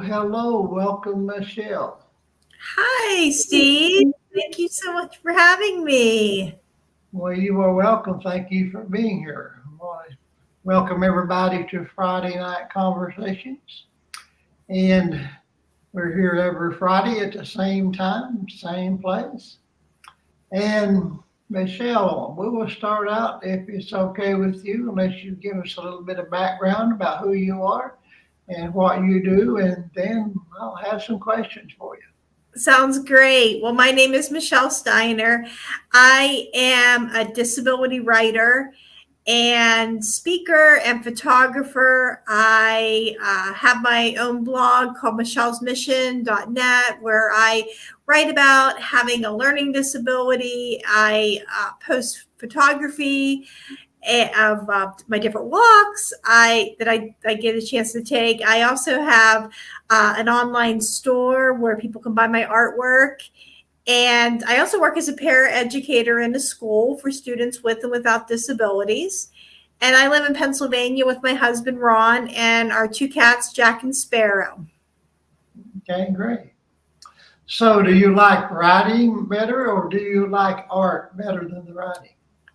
hello. Welcome, Michelle. Hi, Steve. Thank you so much for having me. Well, you are welcome. Thank you for being here. I want to welcome everybody to Friday Night Conversations. And we're here every Friday at the same time, same place. And Michelle, we will start out, if it's okay with you, unless you give us a little bit of background about who you are and what you do, and then I'll have some questions for you. Sounds great. Well, my name is Michelle Steiner. I am a disability writer and speaker and photographer. I have my own blog called michellesmission.net where I write about having a learning disability. I post photography of my different walks I get a chance to take. I also have an online store where people can buy my artwork. And I also work as a paraeducator in a school for students with and without disabilities. And I live in Pennsylvania with my husband, Ron, and our two cats, Jack and Sparrow. Okay, great. So, do you like writing better or do you like art better than the writing?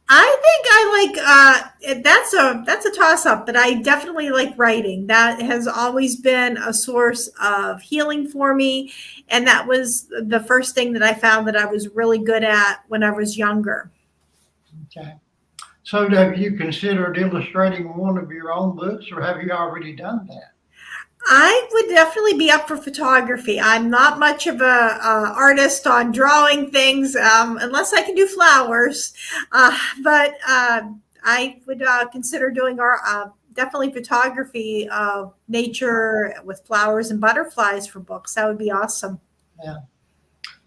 I think that's a toss up, but I definitely like writing. That has always been a source of healing for me, and that was the first thing that I found that I was really good at when I was younger. Okay. So, have you considered illustrating one of your own books or have you already done that? I would definitely be up for photography. I'm not much of a artist on drawing things unless I can do flowers, but I would consider doing definitely photography of nature with flowers and butterflies for books. That would be awesome. Yeah.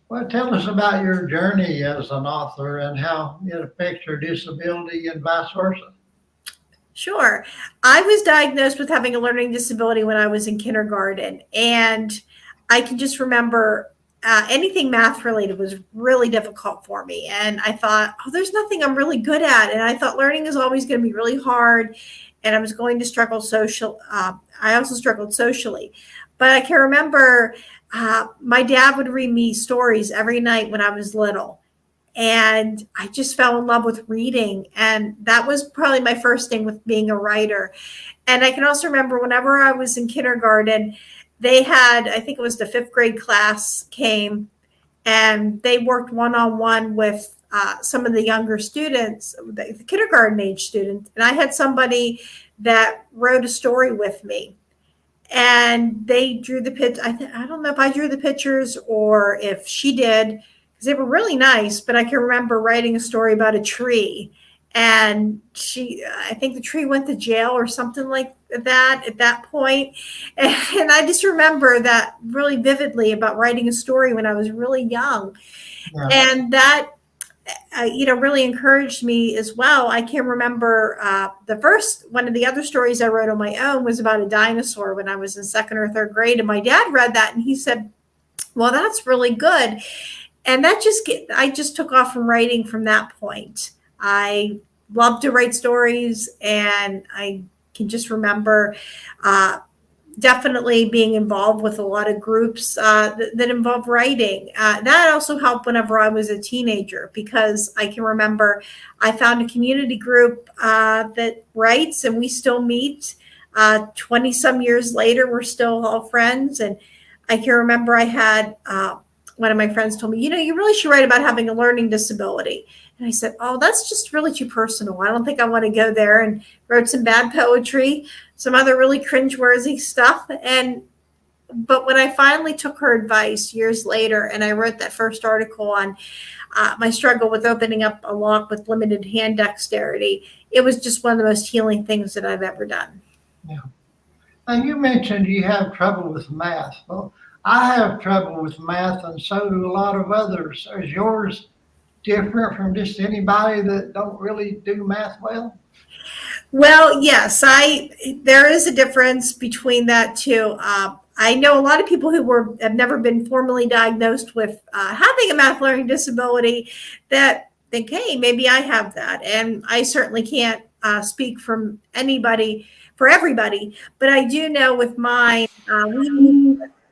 Well, tell us about your journey as an author and how it affects your disability and vice versa. Sure. I was diagnosed with having a learning disability when I was in kindergarten. And I can just remember anything math related was really difficult for me. And I thought, oh, there's nothing I'm really good at. And I thought learning is always going to be really hard. And I was going to struggle social. I also struggled socially. But I can remember my dad would read me stories every night when I was little, and I just fell in love with reading. And that was probably my first thing with being a writer. And I can also remember whenever I was in kindergarten, they had, I think it was the fifth grade class came, and they worked one-on-one with some of the younger students, the kindergarten age students. And I had somebody that wrote a story with me, and they drew the pitch. I don't know if I drew the pictures or if she did, because they were really nice. But I can remember writing a story about a tree, and I think the tree went to jail or something like that at that point. And I just remember that really vividly about writing a story when I was really young, Yeah. and that really encouraged me as well. I can remember the first one of the other stories I wrote on my own was about a dinosaur when I was in second or third grade. And my dad read that and he said, well, that's really good. And I just took off from writing from that point. I love to write stories, and I can just remember definitely being involved with a lot of groups that involve writing. That also helped whenever I was a teenager, because I can remember I found a community group that writes, and we still meet 20 some years later. We're still all friends. And I can remember I had one of my friends told me, you really should write about having a learning disability. And I said, oh, that's just really too personal. I don't think I want to go there, and wrote some bad poetry, some other really cringeworthy stuff. But when I finally took her advice years later, and I wrote that first article on my struggle with opening up a lock with limited hand dexterity, it was just one of the most healing things that I've ever done. Yeah. Now, you mentioned you have trouble with math. Well, I have trouble with math, and so do a lot of others. Is yours different from just anybody that don't really do math well? Well, yes, there is a difference between that too. I know a lot of people who have never been formally diagnosed with having a math learning disability that think, hey, maybe I have that. And I certainly can't speak for everybody, but I do know with mine,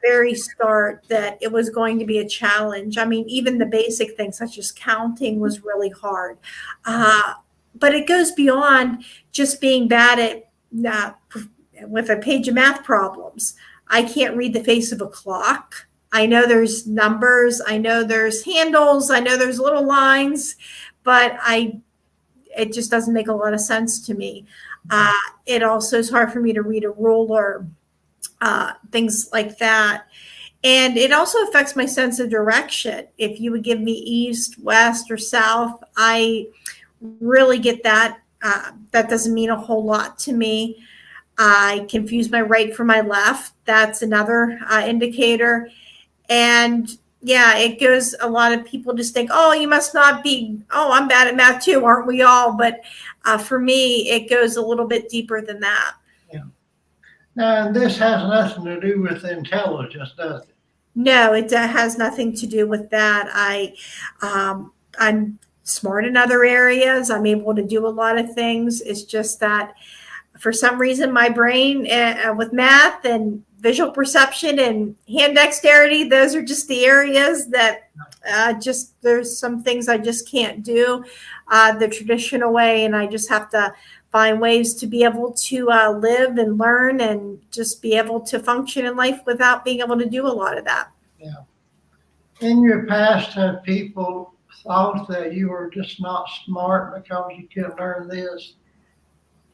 very start that it was going to be a challenge. I mean, even the basic things such as counting was really hard. But it goes beyond just being bad at with a page of math problems. I can't read the face of a clock. I know there's numbers. I know there's handles. I know there's little lines, but it just doesn't make a lot of sense to me. It also is hard for me to read a ruler, things like that. And it also affects my sense of direction. If you would give me east, west, or south, I really get that. That doesn't mean a whole lot to me. I confuse my right for my left. That's another indicator. And yeah, it goes, a lot of people just think, oh, you must not be, oh, I'm bad at math too, aren't we all? But for me, it goes a little bit deeper than that. Yeah. Now, this has nothing to do with intelligence, does it? No, it has nothing to do with that. I'm smart in other areas. I'm able to do a lot of things. It's just that for some reason, my brain with math and visual perception and hand dexterity, those are just the areas that there's some things I just can't do the traditional way. And I just have to find ways to be able to live and learn and just be able to function in life without being able to do a lot of that. Yeah. In your past, have people thought that you were just not smart because you couldn't learn this?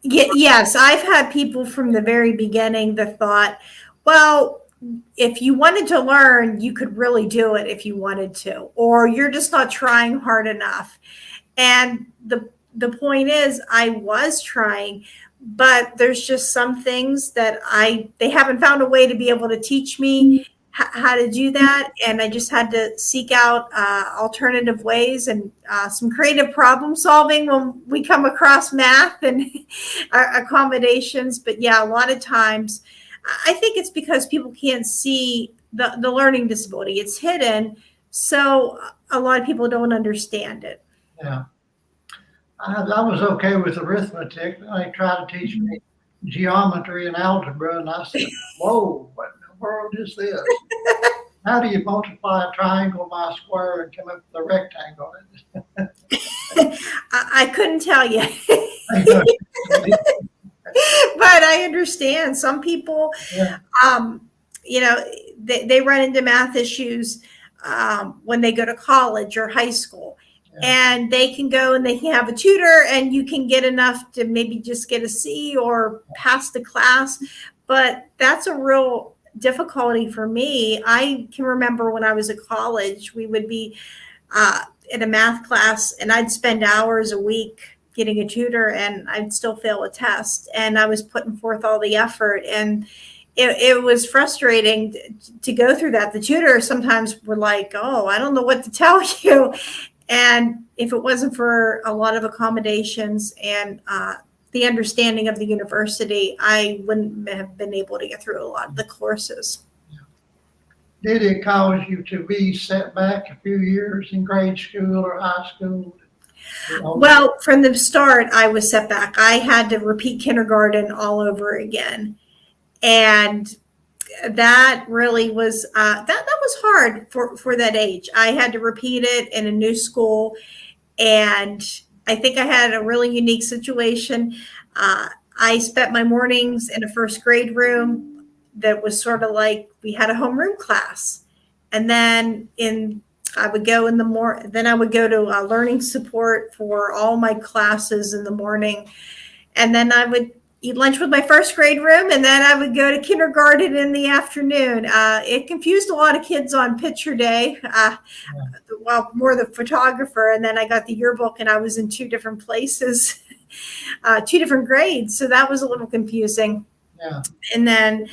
Yes, I've had people from the very beginning that thought, well, if you wanted to learn, you could really do it if you wanted to, or you're just not trying hard enough. And the point is, I was trying, but there's just some things that they haven't found a way to be able to teach me how to do that. And I just had to seek out alternative ways and some creative problem solving when we come across math and accommodations. But yeah, a lot of times I think it's because people can't see the learning disability. It's hidden. So a lot of people don't understand it. Yeah. I was okay with arithmetic. They tried to teach me geometry and algebra, and I said, whoa, what in the world is this? How do you multiply a triangle by a square and come up with a rectangle? I couldn't tell you. But I understand some people, they run into math issues when they go to college or high school. And they can go and they can have a tutor and you can get enough to maybe just get a C or pass the class. But that's a real difficulty for me. I can remember when I was at college, we would be in a math class and I'd spend hours a week getting a tutor and I'd still fail a test. And I was putting forth all the effort, and it was frustrating to go through that. The tutors sometimes were like, oh, I don't know what to tell you. And if it wasn't for a lot of accommodations and the understanding of the university, I wouldn't have been able to get through a lot of the courses. Did it cause you to be set back a few years in grade school or high school? Well, from the start, I was set back. I had to repeat kindergarten all over again. And that really was that was hard for that age. I had to repeat it in a new school, and I think I had a really unique situation. I spent my mornings in a first grade room that was sort of like we had a homeroom class, and then I would go in the then I would go to learning support for all my classes in the morning, and then I would eat lunch with my first grade room, and then I would go to kindergarten in the afternoon. It confused a lot of kids on picture day. Well, more the photographer, and then I got the yearbook and I was in two different places, two different grades. So that was a little confusing. Yeah. And then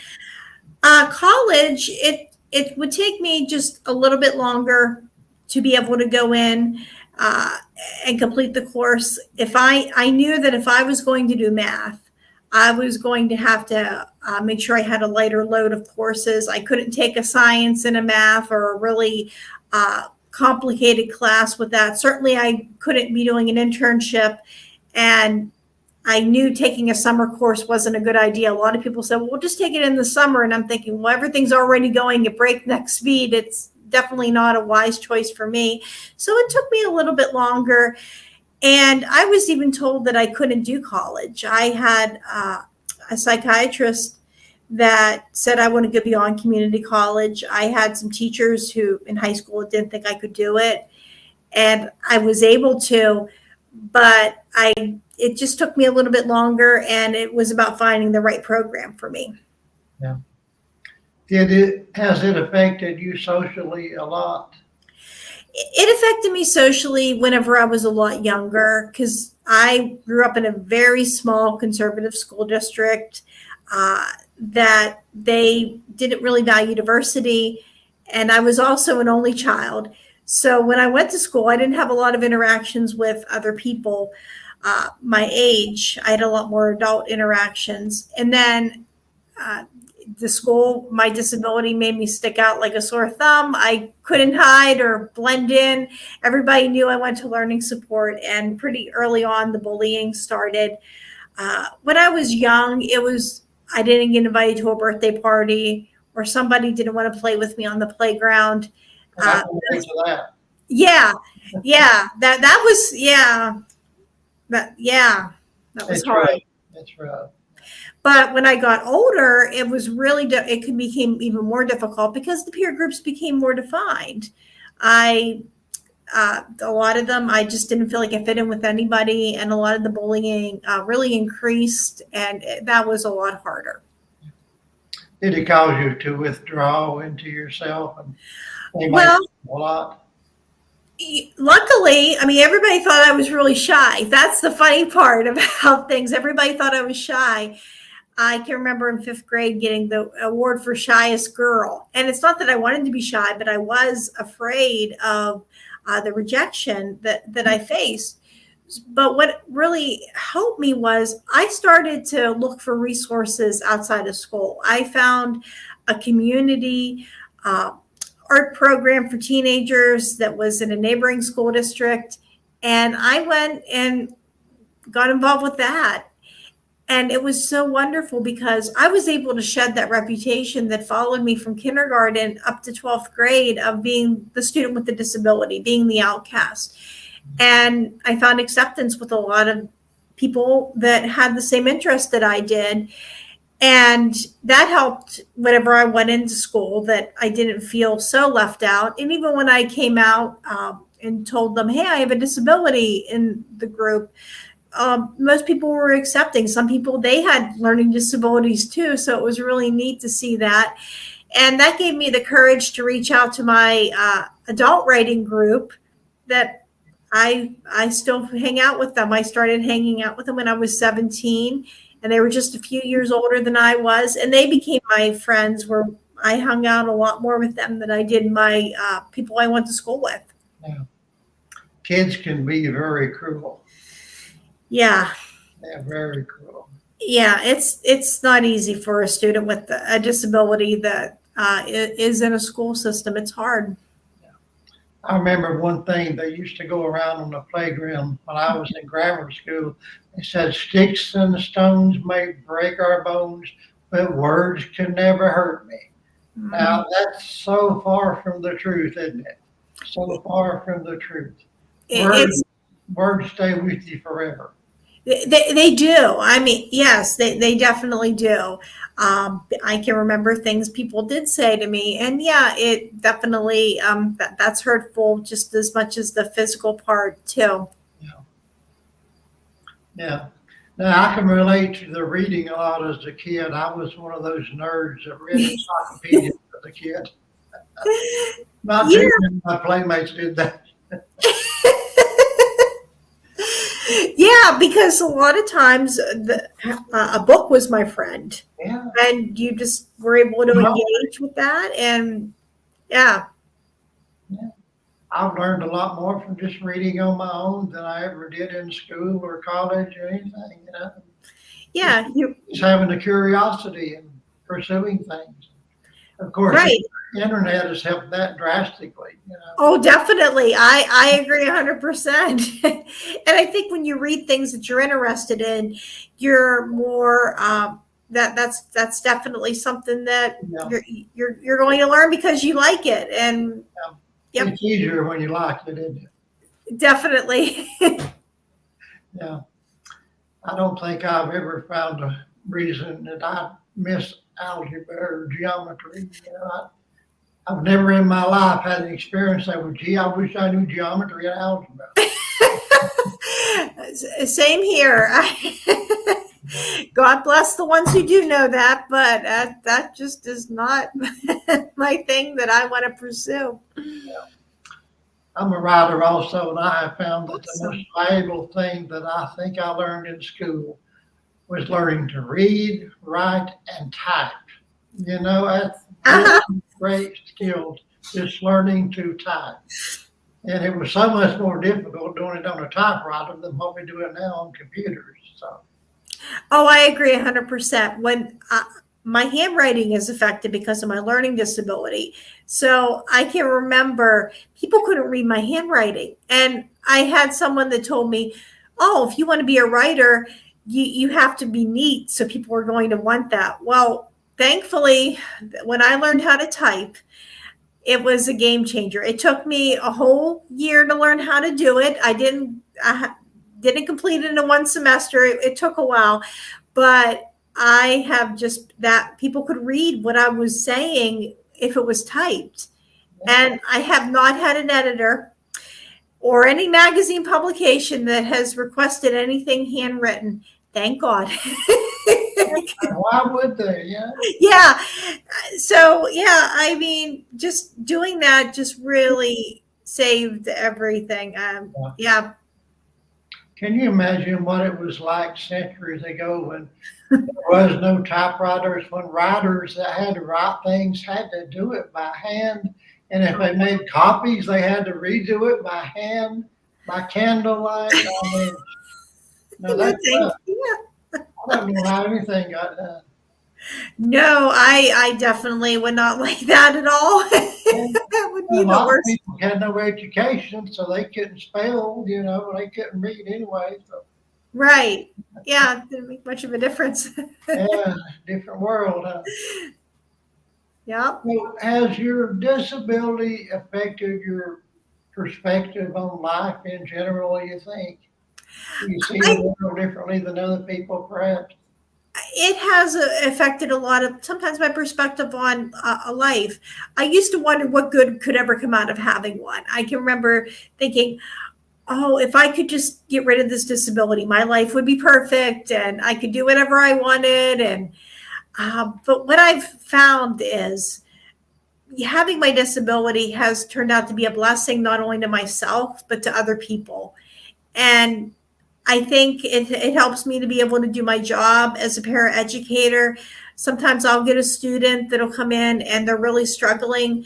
college, it would take me just a little bit longer to be able to go in and complete the course. If I knew that if I was going to do math, I was going to have to make sure I had a lighter load of courses. I couldn't take a science and a math or a really complicated class with that. Certainly, I couldn't be doing an internship and I knew taking a summer course wasn't a good idea. A lot of people said, well, just take it in the summer. And I'm thinking, well, everything's already going at breakneck speed. It's definitely not a wise choice for me. So it took me a little bit longer. And I was even told that I couldn't do college. I had a psychiatrist that said I wanted to go beyond community college. I had some teachers who in high school didn't think I could do it. And I was able to, but it just took me a little bit longer, and it was about finding the right program for me. Yeah. Has it affected you socially a lot? It affected me socially whenever I was a lot younger, because I grew up in a very small conservative school district that they didn't really value diversity. And I was also an only child. So when I went to school, I didn't have a lot of interactions with other people my age. I had a lot more adult interactions. And then the school, my disability made me stick out like a sore thumb. I couldn't hide or blend in. Everybody knew I went to learning support, and pretty early on, the bullying started. When I was young, I didn't get invited to a birthday party, or somebody didn't want to play with me on the playground. I can relate to that. Yeah, that was that was hard. Right. That's right. But when I got older, it was really it became even more difficult because the peer groups became more defined. A lot of them, I just didn't feel like I fit in with anybody, and a lot of the bullying really increased, and that was a lot harder. Did it cause you to withdraw into yourself and well, a lot? Luckily, I mean, everybody thought I was really shy. That's the funny part about things. Everybody thought I was shy. I can remember in 5th grade getting the award for shyest girl. And it's not that I wanted to be shy, but I was afraid of the rejection that I faced. But what really helped me was I started to look for resources outside of school. I found a community art program for teenagers that was in a neighboring school district. And I went and got involved with that. And it was so wonderful because I was able to shed that reputation that followed me from kindergarten up to 12th grade of being the student with the disability, being the outcast. And I found acceptance with a lot of people that had the same interest that I did. And that helped whenever I went into school, that I didn't feel so left out. And even when I came out and told them, hey, I have a disability in the group, most people were accepting. Some people, they had learning disabilities too. So it was really neat to see that. And that gave me the courage to reach out to my adult writing group that I still hang out with them. I started hanging out with them when I was 17, and they were just a few years older than I was. And they became my friends, where I hung out a lot more with them than I did my people I went to school with. Yeah. Kids can be very cruel. Yeah. They're very cruel. Yeah, it's not easy for a student with a disability that is in a school system. It's hard. Yeah. I remember one thing, they used to go around on the playground when I was in grammar school. They said, sticks and stones may break our bones, but words can never hurt me. Mm-hmm. Now, that's so far from the truth, isn't it? So far from the truth. Words stay with you forever. They do. I mean, yes, they definitely do. I can remember things people did say to me, and yeah, it definitely that's hurtful just as much as the physical part too. Yeah. Yeah. Now I can relate to the reading a lot as a kid. I was one of those nerds that read encyclopedias as a kid. Not too many of my playmates did that. Yeah, because a lot of times a book was my friend. Yeah. And you just were able to engage with that. And yeah. I've learned a lot more from just reading on my own than I ever did in school or college or anything, you know. Yeah. Just having the curiosity and pursuing things. Of course, Right. the internet has helped that drastically, you know. Oh, definitely. I agree 100%. And I think when you read things that you're interested in, you're more that's definitely something that You know, you're going to learn because you like it. And yep, it's easier when you like it, isn't it? definitely. Yeah. I don't think I've ever found a reason that I miss algebra or geometry. You know, I've never in my life had an experience that was, gee, I wish I knew geometry and algebra. Same here. God bless the ones who do know that, but that just is not my thing that I want to pursue. I'm a writer also, and I have found that the most Awesome. valuable thing that I think I learned in school was learning to read, write, and type. You know, that's Uh-huh. really great skills, just learning to type. And it was so much more difficult doing it on a typewriter than what we do it now on computers. So, Oh, I agree 100%. When my handwriting is affected because of my learning disability. So I can remember people couldn't read my handwriting. And I had someone that told me, oh, if you want to be a writer, you have to be neat. So people are going to want that. Well, thankfully, when I learned how to type, it was a game changer. It took me a whole year to learn how to do it. I didn't complete it in one semester. It took a while, but I have just that people could read what I was saying if it was typed. And I have not had an editor or any magazine publication that has requested anything handwritten. Thank God. why would they? Yeah. Yeah. So, yeah, I mean, just doing that just really saved everything. Yeah. Can you imagine what it was like centuries ago when there was no typewriters, when writers that had to write things had to do it by hand? And if they made copies, they had to redo it by hand, by candlelight. I mean, no, No, that's thank tough. you. I don't know how anything got done. No, I definitely would not like that at all. And That would a be the lot of worst. people had no education, so they couldn't spell, you know, they couldn't read anyway. So, Right. Yeah, didn't make much of a difference. yeah, different world, huh? Yeah. So, has your disability affected your perspective on life in general, you think? Do you see the I world differently than other people, perhaps? It has affected a lot of sometimes my perspective on a life. I used to wonder what good could ever come out of having one. I can remember thinking, oh, if I could just get rid of this disability, my life would be perfect and I could do whatever I wanted. And but what I've found is having my disability has turned out to be a blessing not only to myself but to other people. And I think it helps me to be able to do my job as a paraeducator. Sometimes I'll get a student that'll come in and they're really struggling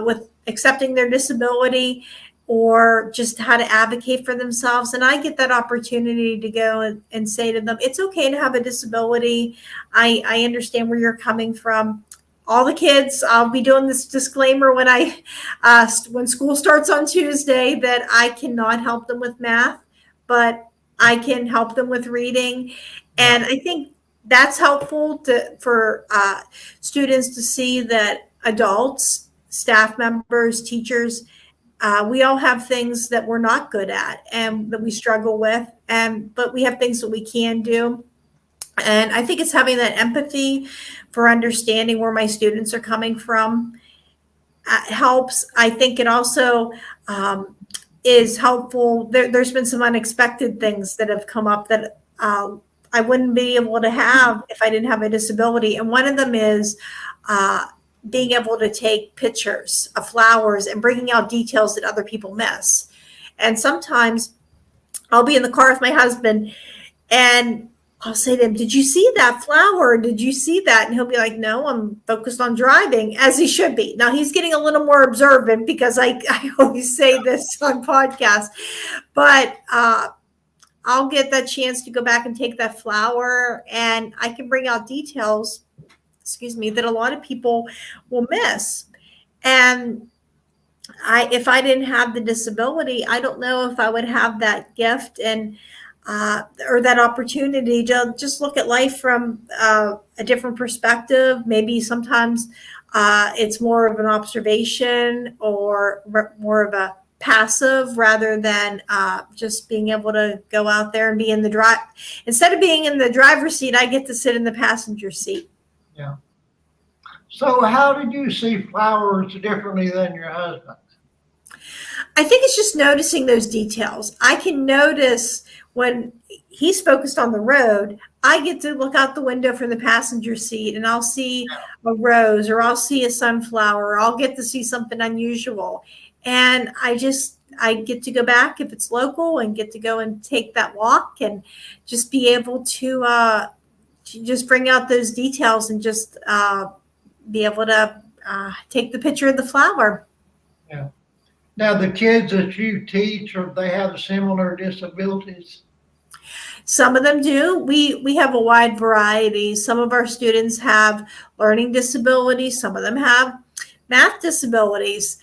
with accepting their disability or just how to advocate for themselves. And I get that opportunity to go and say to them, it's okay to have a disability. I understand where you're coming from. All the kids, I'll be doing this disclaimer when school starts on Tuesday that I cannot help them with math, but I can help them with reading. Yeah. And I think that's helpful for students to see that adults, staff members, teachers, we all have things that we're not good at and that we struggle with, but we have things that we can do. And I think it's having that empathy for understanding where my students are coming from helps. I think it also is helpful. There's been some unexpected things that have come up that I wouldn't be able to have if I didn't have a disability. And one of them is uh, being able to take pictures of flowers and bringing out details that other people miss. And sometimes I'll be in the car with my husband and I'll say to him, did you see that flower? Did you see that? And he'll be like, no, I'm focused on driving, as he should be. Now he's getting a little more observant because I always say this on podcasts, but I'll get that chance to go back and take that flower and I can bring out details excuse me, that a lot of people will miss. And if I didn't have the disability, I don't know if I would have that gift and or that opportunity to just look at life from a different perspective. Maybe sometimes it's more of an observation or more of a passive rather than just being able to go out there and be in the drive. Instead of being in the driver's seat, I get to sit in the passenger seat. Yeah. So how did you see flowers differently than your husband? I think it's just noticing those details. I can notice when he's focused on the road, I get to look out the window from the passenger seat and I'll see a rose or I'll see a sunflower or I'll get to see something unusual. And I get to go back if it's local and get to go and take that walk and just be able to just bring out those details and just be able to take the picture of the flower. Yeah. Now, the kids that you teach, or they have similar disabilities? Some of them do. We have a wide variety. Some of our students have learning disabilities. Some of them have math disabilities.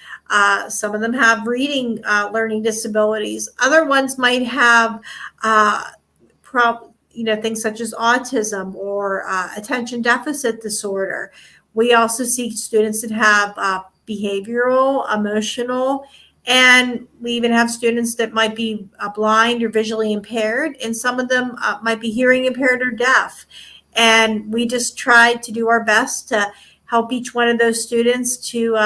Some of them have reading learning disabilities. Other ones might have things such as autism or attention deficit disorder. We also see students that have behavioral, emotional, and we even have students that might be blind or visually impaired, and some of them might be hearing impaired or deaf. And we just try to do our best to help each one of those students to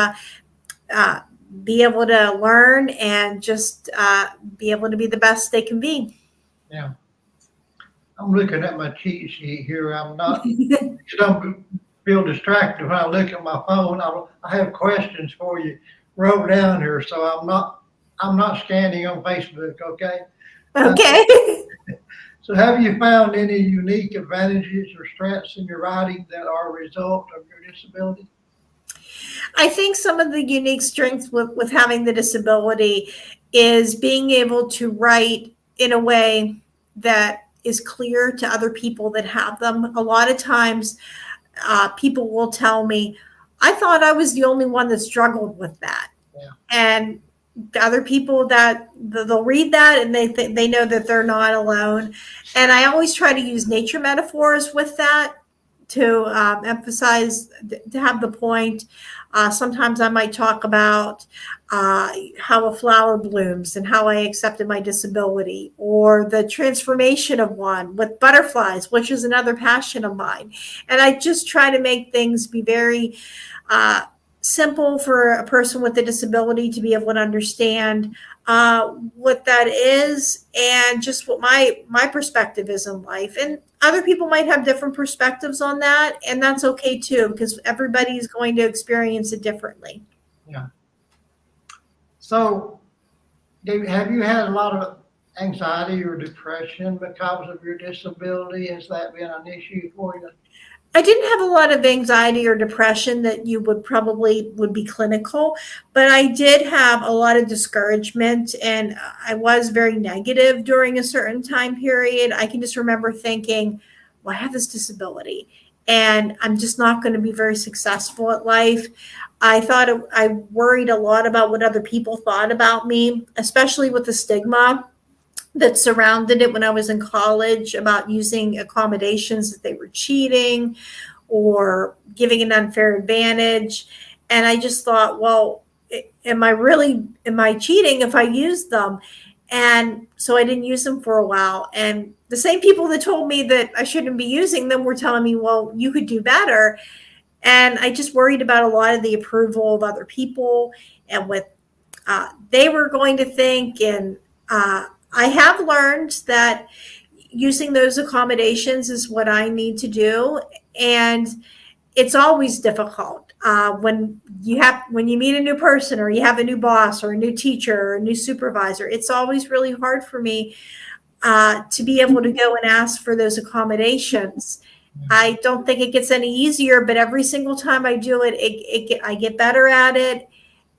be able to learn and just be able to be the best they can be. Yeah. I'm looking at my cheat sheet here. I'm not, you don't feel distracted when I look at my phone. I have questions for you wrote down here, so I'm not scanning on Facebook, okay? Okay. So have you found any unique advantages or strengths in your writing that are a result of your disability? I think some of the unique strengths with having the disability is being able to write in a way that is clear to other people that have them. A lot of times people will tell me, I thought I was the only one that struggled with that. Yeah. And other people that they'll read that and they know that they're not alone. And I always try to use nature metaphors with that to emphasize, to have the point. Sometimes I might talk about how a flower blooms and how I accepted my disability, or the transformation of one with butterflies, which is another passion of mine. And I just try to make things be very simple for a person with a disability to be able to understand what that is and just what my perspective is in life. And other people might have different perspectives on that, and that's okay too, because everybody's going to experience it differently. Yeah. So, have you had a lot of anxiety or depression because of your disability? Has that been an issue for you? I didn't have a lot of anxiety or depression that you would be clinical, but I did have a lot of discouragement, and I was very negative during a certain time period. I can just remember thinking, well, I have this disability and I'm just not going to be very successful at life. I worried a lot about what other people thought about me, especially with the stigma that surrounded it when I was in college about using accommodations, that they were cheating or giving an unfair advantage. And I just thought, well, am I cheating if I use them? And so I didn't use them for a while. And the same people that told me that I shouldn't be using them were telling me, well, you could do better. And I just worried about a lot of the approval of other people and what they were going to think. And I have learned that using those accommodations is what I need to do. And it's always difficult when you meet a new person, or you have a new boss or a new teacher or a new supervisor. It's always really hard for me to be able to go and ask for those accommodations. I don't think it gets any easier, but every single time I do it, I get better at it,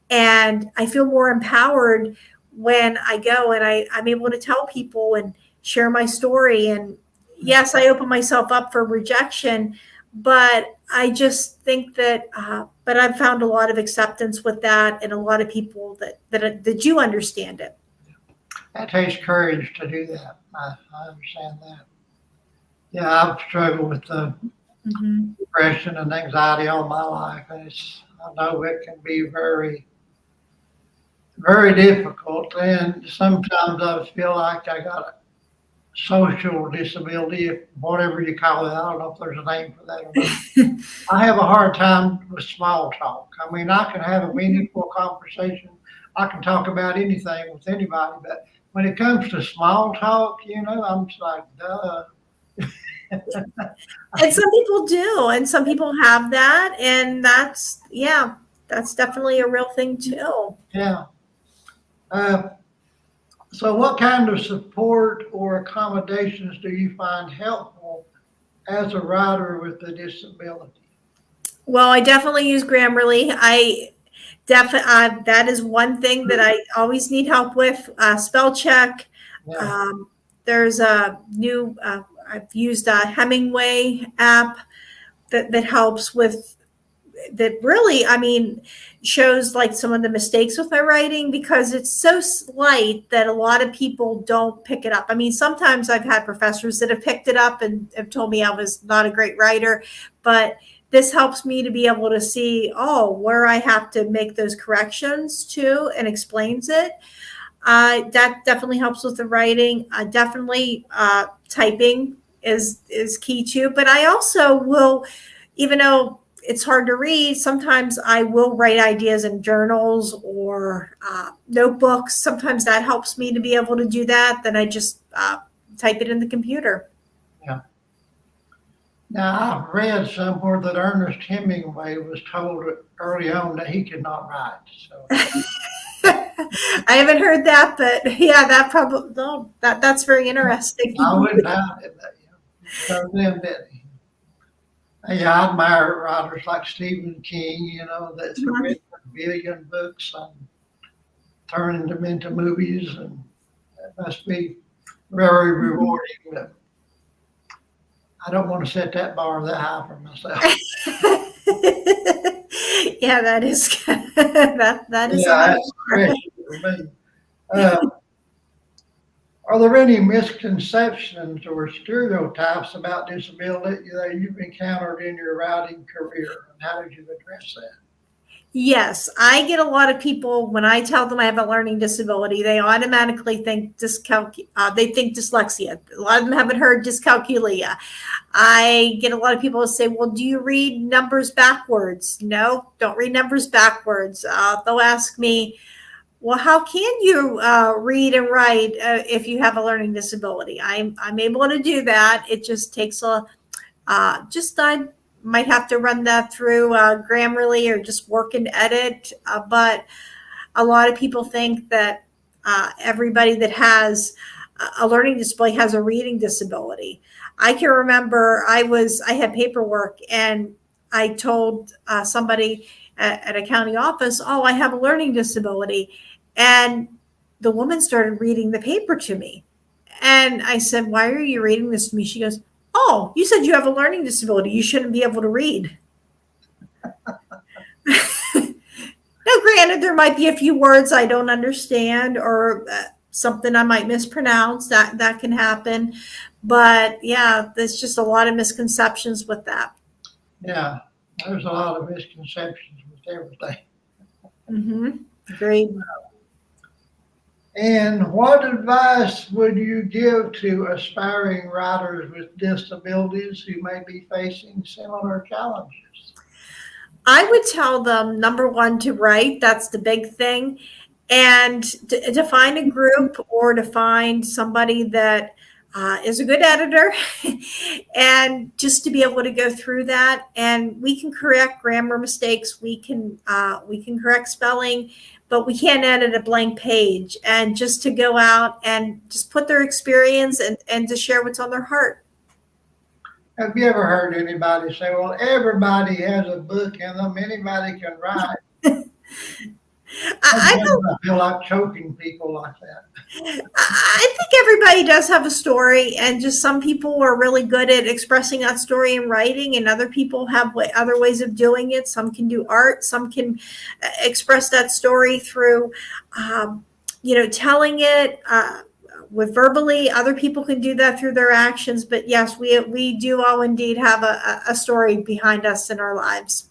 and I feel more empowered when I go and I'm able to tell people and share my story. And yes, I open myself up for rejection, but I just think that, but I've found a lot of acceptance with that, and a lot of people that do understand it. That takes courage to do that. I understand that. Yeah, I've struggled with Mm-hmm. depression and anxiety all my life, and I know it can be very, very difficult. And sometimes I feel like I got a social disability, whatever you call it. I don't know if there's a name for that or not. I have a hard time with small talk. I mean, I can have a meaningful conversation. I can talk about anything with anybody, but when it comes to small talk, I'm just like, duh. And some people do, and some people have that, and that's definitely a real thing too. Yeah. Uh, so, what kind of support or accommodations do you find helpful as a rider with a disability? Well, I definitely use Grammarly. I definitely that is one thing that I always need help with. Spell check. Yeah. Um, there's a new. I've used a Hemingway app that helps with that. Really, I mean, shows like some of the mistakes with my writing because it's so slight that a lot of people don't pick it up. I mean, sometimes I've had professors that have picked it up and have told me I was not a great writer, but this helps me to be able to see, where I have to make those corrections to, and explains it. That definitely helps with the writing. Definitely typing is key too. But I also will, even though it's hard to read, sometimes I will write ideas in journals or notebooks. Sometimes that helps me to be able to do that. Then I just type it in the computer. Yeah. Now, I've read somewhere that Ernest Hemingway was told early on that he could not write. So, I haven't heard that, but yeah, that probably no, that's very interesting. I wouldn't doubt it, but told them that. Yeah, I admire writers like Stephen King, that's written a billion books and turning them into movies, and it must be very rewarding. But I don't want to set that bar that high for myself. Yeah, that is that is a Yeah, high that's bar. stretching for me. Uh, are there any misconceptions or stereotypes about disability that you've encountered in your writing career, and how did you address that? Yes, I get a lot of people when I tell them I have a learning disability, they automatically think they think dyslexia. A lot of them haven't heard dyscalculia. I get a lot of people who say, "Well, do you read numbers backwards?" No, don't read numbers backwards. They'll ask me, "Well, how can you read and write if you have a learning disability?" I'm able to do that. It just takes I might have to run that through Grammarly or just work and edit. But a lot of people think that everybody that has a learning disability has a reading disability. I can remember I had paperwork and I told somebody at a county office, "Oh, I have a learning disability," and the woman started reading the paper to me. And I said, "Why are you reading this to me?" She goes, "Oh, you said you have a learning disability. You shouldn't be able to read." Now, granted, there might be a few words I don't understand or something I might mispronounce. That can happen. But yeah, there's just a lot of misconceptions with that. Yeah, there's a lot of misconceptions with everything. Mm-hmm. Agreed. And what advice would you give to aspiring writers with disabilities who may be facing similar challenges? I would tell them number one to write. That's the big thing. And to find a group or to find somebody that is a good editor and just to be able to go through that. And we can correct grammar mistakes. We can correct spelling, but we can't edit a blank page. And just to go out and just put their experience and to share what's on their heart. Have you ever heard anybody say, well, everybody has a book in them, anybody can write? I I feel like choking people like that. I think everybody does have a story, and just some people are really good at expressing that story in writing, and other people have other ways of doing it. Some can do art, some can express that story through, telling it with verbally. Other people can do that through their actions. But yes, we do all indeed have a story behind us in our lives.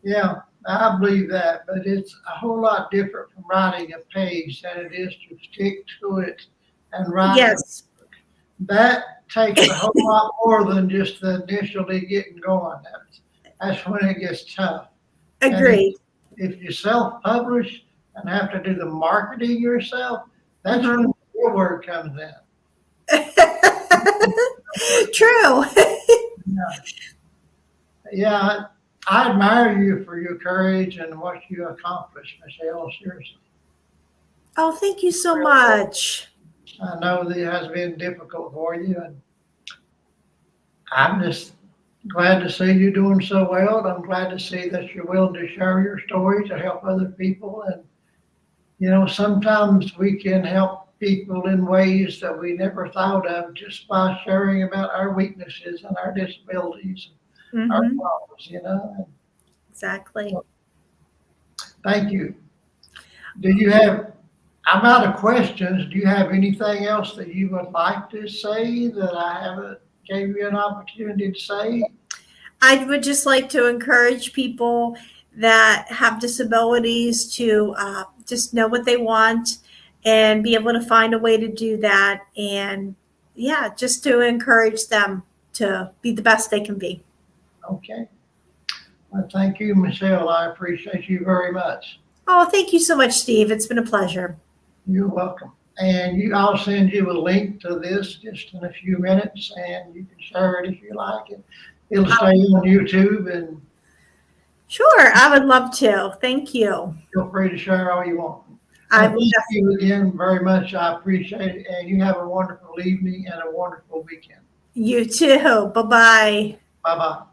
Yeah, I believe that, but it's a whole lot different from writing a page than it is to stick to it and write it. Yes, That takes a whole lot more than just the initially getting going. That's when it gets tough. And agreed. if you self-publish and have to do the marketing yourself, that's Mhm. when your word comes in. True. Yeah, yeah, I admire you for your courage and what you accomplished, Michelle, seriously. Oh, thank you so much. I know that it has been difficult for you, and I'm just glad to see you doing so well. And I'm glad to see that you're willing to share your story to help other people. And, sometimes we can help people in ways that we never thought of just by sharing about our weaknesses and our disabilities, and our Hmm. problems. And Exactly. thank you. Do you have, I'm out of questions. Do you have anything else that you would like to say that I haven't gave you an opportunity to say? I would just like to encourage people that have disabilities to just know what they want and be able to find a way to do that. And yeah, just to encourage them to be the best they can be. Okay. Well, thank you, Michelle. I appreciate you very much. Oh, thank you so much, Steve. It's been a pleasure. You're welcome. And I'll send you a link to this just in a few minutes, and you can share it if you like it. It'll stay on YouTube, and Sure, I would love to. Thank you. feel free to share all you want. I Well, will. thank you again very much. I appreciate it, and you have a wonderful evening and a wonderful weekend. You too. Bye bye. Bye bye.